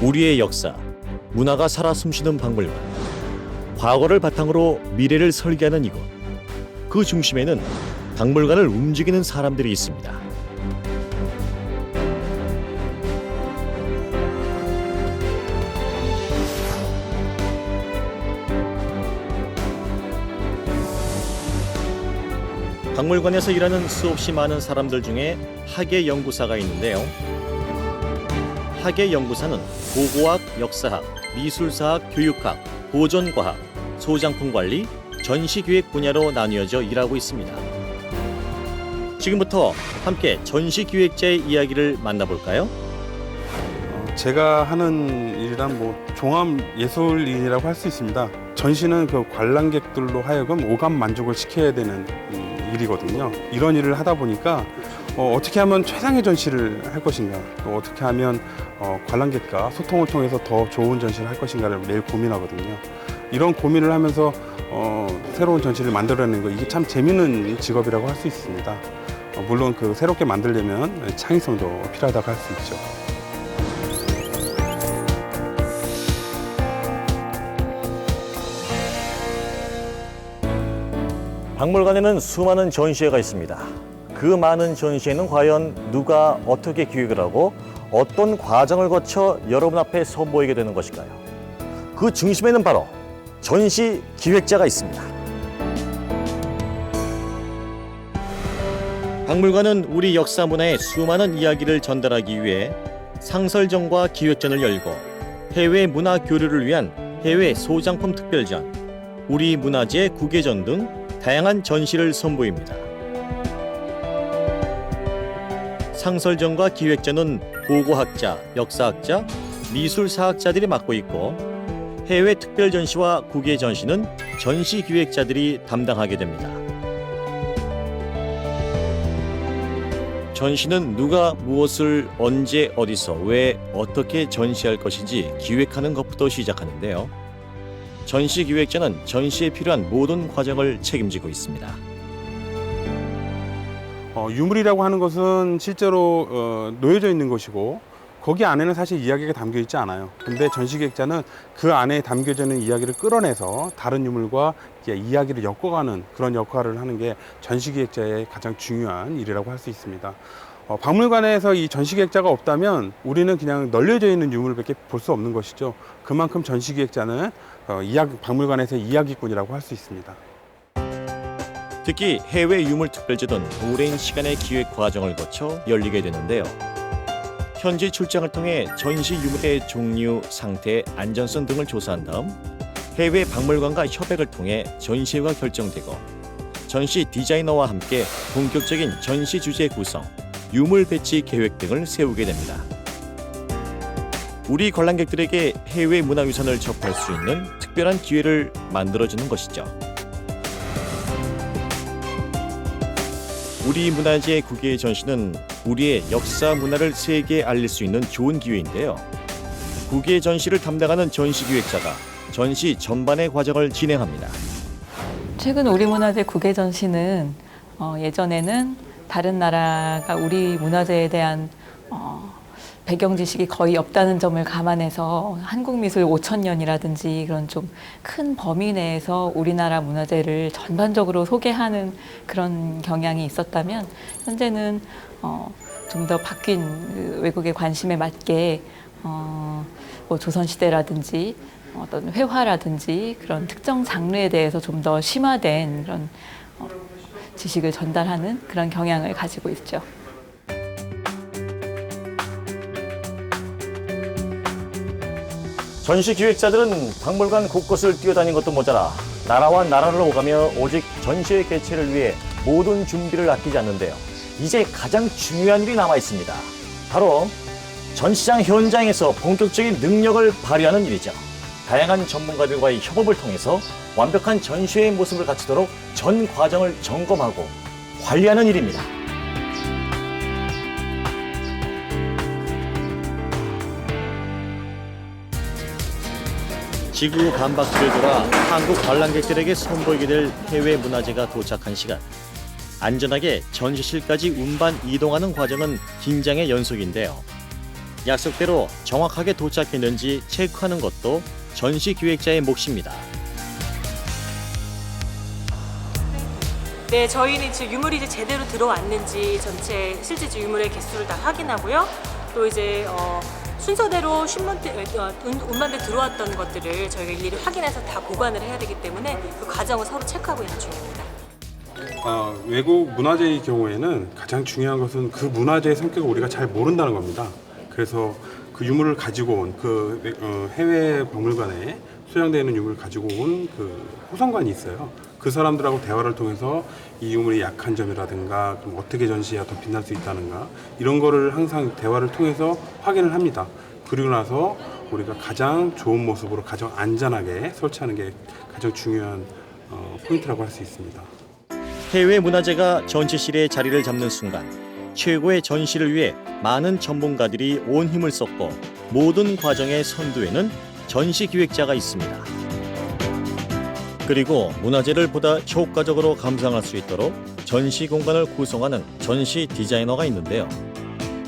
우리의 역사, 문화가 살아 숨쉬는 박물관. 과거를 바탕으로 미래를 설계하는 이곳. 그 중심에는 박물관을 움직이는 사람들이 있습니다. 박물관에서 일하는 수없이 많은 사람들 중에 학예연구사가 있는데요. 학예연구사는 고고학, 역사학, 미술사학, 교육학, 보존과학, 소장품관리, 전시기획 분야로 나뉘어져 일하고 있습니다. 지금부터 함께 전시기획자의 이야기를 만나볼까요? 제가 하는 일이란 종합예술인이라고 할 수 있습니다. 전시는 그 관람객들로 하여금 오감 만족을 시켜야 되는 일이거든요. 이런 일을 하다 보니까 어떻게 하면 최상의 전시를 할 것인가, 또 어떻게 하면 관람객과 소통을 통해서 더 좋은 전시를 할 것인가를 매일 고민하거든요. 이런 고민을 하면서 새로운 전시를 만들어내는 거, 이게 참 재미있는 직업이라고 할 수 있습니다. 물론 그 새롭게 만들려면 창의성도 필요하다고 할 수 있죠. 박물관에는 수많은 전시회가 있습니다. 그 많은 전시회는 과연 누가 어떻게 기획을 하고 어떤 과정을 거쳐 여러분 앞에 선보이게 되는 것일까요? 그 중심에는 바로 전시 기획자가 있습니다. 박물관은 우리 역사 문화의 수많은 이야기를 전달하기 위해 상설전과 기획전을 열고 해외 문화 교류를 위한 해외 소장품 특별전, 우리 문화재 국외전 등 다양한 전시를 선보입니다. 상설전과 기획전은 고고학자, 역사학자, 미술사학자들이 맡고 있고 해외 특별전시와 국외전시는 전시기획자들이 담당하게 됩니다. 전시는 누가 무엇을 언제 어디서 왜 어떻게 전시할 것인지 기획하는 것부터 시작하는데요. 전시기획자는 전시에 필요한 모든 과정을 책임지고 있습니다. 유물이라고 하는 것은 실제로 놓여져 있는 것이고 거기 안에는 사실 이야기가 담겨 있지 않아요. 근데 전시기획자는 그 안에 담겨져 있는 이야기를 끌어내서 다른 유물과 이야기를 엮어가는 그런 역할을 하는 게 전시기획자의 가장 중요한 일이라고 할 수 있습니다. 박물관에서 이 전시기획자가 없다면 우리는 그냥 널려져 있는 유물밖에 볼 수 없는 것이죠. 그만큼 전시기획자는 박물관에서 이야기꾼이라고 할 수 있습니다. 특히 해외 유물 특별전은 오랜 시간의 기획 과정을 거쳐 열리게 되는데요. 현지 출장을 통해 전시 유물의 종류, 상태, 안전성 등을 조사한 다음 해외 박물관과 협약을 통해 전시회가 결정되고 전시 디자이너와 함께 본격적인 전시 주제 구성, 유물 배치 계획 등을 세우게 됩니다. 우리 관람객들에게 해외 문화유산을 접할 수 있는 특별한 기회를 만들어주는 것이죠. 우리 문화재 국외 전시는 우리의 역사 문화를 세계에 알릴 수 있는 좋은 기회인데요. 국외 전시를 담당하는 전시기획자가 전시 전반의 과정을 진행합니다. 최근 우리 문화재 국외 전시는 예전에는 다른 나라가 우리 문화재에 대한 배경 지식이 거의 없다는 점을 감안해서 한국 미술 5,000년이라든지 그런 좀 큰 범위 내에서 우리나라 문화재를 전반적으로 소개하는 그런 경향이 있었다면 현재는 좀 더 바뀐 외국의 관심에 맞게 조선시대라든지 어떤 회화라든지 그런 특정 장르에 대해서 좀 더 심화된 그런 지식을 전달하는 그런 경향을 가지고 있죠. 전시 기획자들은 박물관 곳곳을 뛰어다닌 것도 모자라 나라와 나라를 오가며 오직 전시회 개최를 위해 모든 준비를 아끼지 않는데요. 이제 가장 중요한 일이 남아 있습니다. 바로 전시장 현장에서 본격적인 능력을 발휘하는 일이죠. 다양한 전문가들과의 협업을 통해서 완벽한 전시회의 모습을 갖추도록 전 과정을 점검하고 관리하는 일입니다. 지구 반바퀴를 돌아 한국 관람객들에게 선보이게 될 해외 문화재가 도착한 시간. 안전하게 전시실까지 운반 이동하는 과정은 긴장의 연속인데요. 약속대로 정확하게 도착했는지 체크하는 것도 전시 기획자의 몫입니다. 네, 저희는 지금 유물이 이제 제대로 들어왔는지 전체 실제 유물의 개수를 다 확인하고요. 또 이제 순서대로 운반대 들어왔던 것들을 저희가 일일이 확인해서 다 보관을 해야 되기 때문에 그 과정을 서로 체크하고 있는 중입니다. 외국 문화재의 경우에는 가장 중요한 것은 그 문화재의 성격을 우리가 잘 모른다는 겁니다. 그래서 그 유물을 가지고 온 그 해외 박물관에 수장되어 있는 유물을 가지고 온 그 호성관이 있어요. 그 사람들하고 대화를 통해서 이 유물의 약한 점이라든가 그럼 어떻게 전시해야 더 빛날 수 있다는가 이런 거를 항상 대화를 통해서 확인을 합니다. 그리고 나서 우리가 가장 좋은 모습으로 가장 안전하게 설치하는 게 가장 중요한 포인트라고 할 수 있습니다. 해외 문화재가 전시실에 자리를 잡는 순간 최고의 전시를 위해 많은 전문가들이 온 힘을 쏟고 모든 과정의 선두에는 전시 기획자가 있습니다. 그리고 문화재를 보다 효과적으로 감상할 수 있도록 전시 공간을 구성하는 전시 디자이너가 있는데요.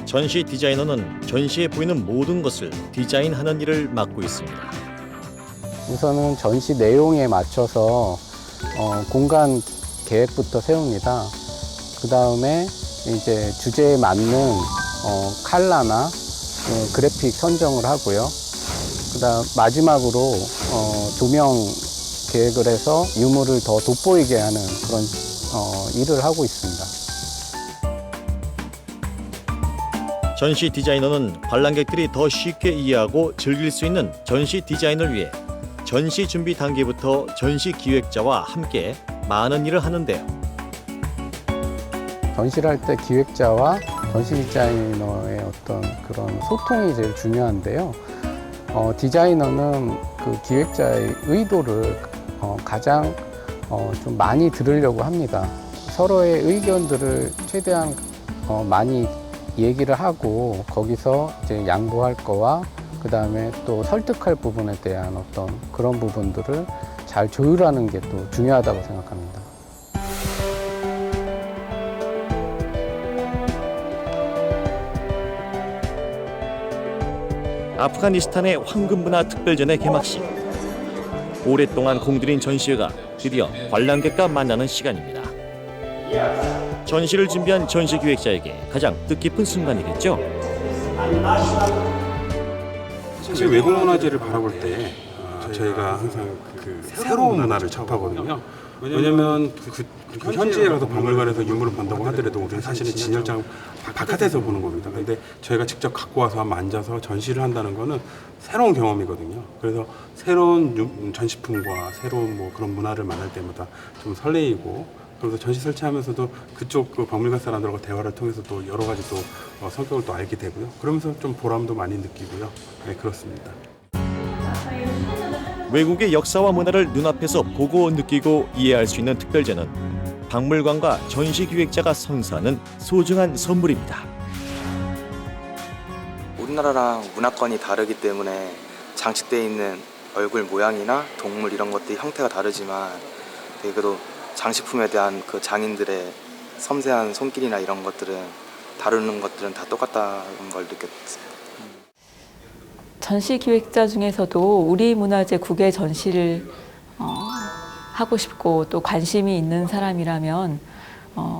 전시 디자이너는 전시에 보이는 모든 것을 디자인하는 일을 맡고 있습니다. 우선은 전시 내용에 맞춰서 공간 계획부터 세웁니다. 그 다음에 이제 주제에 맞는 컬러나 그래픽 선정을 하고요. 그다음 마지막으로 조명 계획을 해서 유물을 더 돋보이게 하는 그런 일을 하고 있습니다. 전시 디자이너는 관람객들이 더 쉽게 이해하고 즐길 수 있는 전시 디자인을 위해 전시 준비 단계부터 전시 기획자와 함께 많은 일을 하는데요. 전시를 할 때 기획자와 전시 디자이너의 어떤 그런 소통이 제일 중요한데요. 디자이너는 그 기획자의 의도를 가장 좀 많이 들으려고 합니다. 서로의 의견들을 최대한 많이 얘기를 하고 거기서 이제 양보할 거와 그 다음에 또 설득할 부분에 대한 어떤 그런 부분들을 잘 조율하는 게 또 중요하다고 생각합니다. 아프가니스탄의 황금문화 특별전의 개막식. 오랫동안 공들인 전시회가 드디어 관람객과 만나는 시간입니다. 전시를 준비한 전시 기획자에게 가장 뜻깊은 순간이겠죠. 사실 외국 문화재를 바라볼 때 저희가 항상 그 새로운 문화를 접하거든요. 왜냐하면 그 현지에 가서 박물관에서 유물을 본다고 하더라도 우리는 사실은 진열장 바깥에서 보는 겁니다. 근데 저희가 직접 갖고 와서 한번 앉아서 전시를 한다는 거는 새로운 경험이거든요. 그래서 새로운 전시품과 새로운 뭐 그런 문화를 만날 때마다 좀 설레이고, 그래서 전시 설치하면서도 그쪽 그 박물관 사람들과 대화를 통해서 또 여러 가지 또 성격을 또 알게 되고요. 그러면서 좀 보람도 많이 느끼고요. 네, 그렇습니다. 외국의 역사와 문화를 눈앞에서 보고 느끼고 이해할 수 있는 특별전은 박물관과 전시 기획자가 선사하는 소중한 선물입니다. 우리나라랑 문화권이 다르기 때문에 장식되어 있는 얼굴 모양이나 동물 이런 것들이 형태가 다르지만 그래도 장식품에 대한 그 장인들의 섬세한 손길이나 이런 것들은 다루는 것들은 다 똑같다는 걸 느꼈습니다. 전시 기획자 중에서도 우리 문화재 국외 전시를 하고 싶고 또 관심이 있는 사람이라면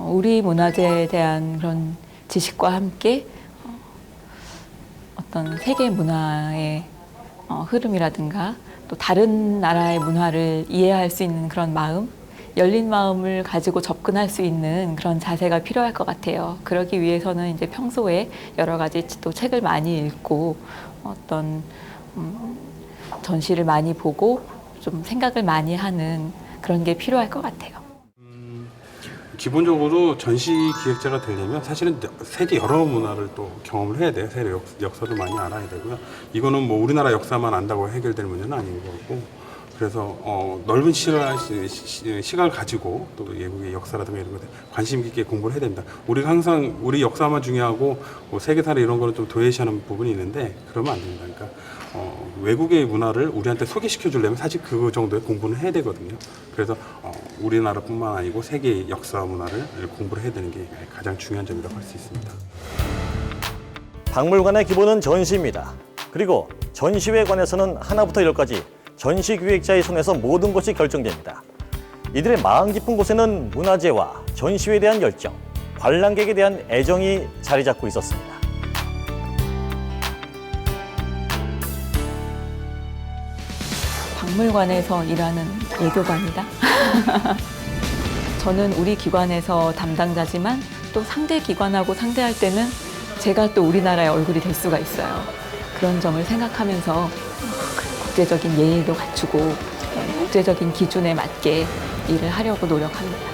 우리 문화재에 대한 그런 지식과 함께 어떤 세계 문화의 흐름이라든가 또 다른 나라의 문화를 이해할 수 있는 그런 마음, 열린 마음을 가지고 접근할 수 있는 그런 자세가 필요할 것 같아요. 그러기 위해서는 이제 평소에 여러 가지 또 책을 많이 읽고 어떤 전시를 많이 보고 좀 생각을 많이 하는 그런 게 필요할 것 같아요. 기본적으로 전시 기획자가 되려면 사실은 세계 여러 문화를 또 경험을 해야 돼요. 세계 역사도 많이 알아야 되고요. 이거는 뭐 우리나라 역사만 안다고 해결될 문제는 아닌 거고, 그래서 넓은 시각을 가지고 또 외국의 역사라든가 이런 것에 관심 깊게 공부를 해야 됩니다. 우리가 항상 우리 역사만 중요하고 뭐 세계사를 이런 거를 좀 도외시하는 부분이 있는데 그러면 안 됩니다. 그러니까 외국의 문화를 우리한테 소개시켜 주려면 사실 그 정도의 공부는 해야 되거든요. 그래서 우리나라뿐만 아니고 세계의 역사 문화를 공부를 해야 되는 게 가장 중요한 점이라고 할 수 있습니다. 박물관의 기본은 전시입니다. 그리고 전시회에 관해서는 하나부터 열까지 전시 기획자의 손에서 모든 것이 결정됩니다. 이들의 마음 깊은 곳에는 문화재와 전시회에 대한 열정, 관람객에 대한 애정이 자리 잡고 있었습니다. 박물관에서 일하는 예교관이다. 저는 우리 기관에서 담당자지만 또 상대 기관하고 상대할 때는 제가 또 우리나라의 얼굴이 될 수가 있어요. 그런 점을 생각하면서 국제적인 예의도 갖추고 국제적인 기준에 맞게 일을 하려고 노력합니다.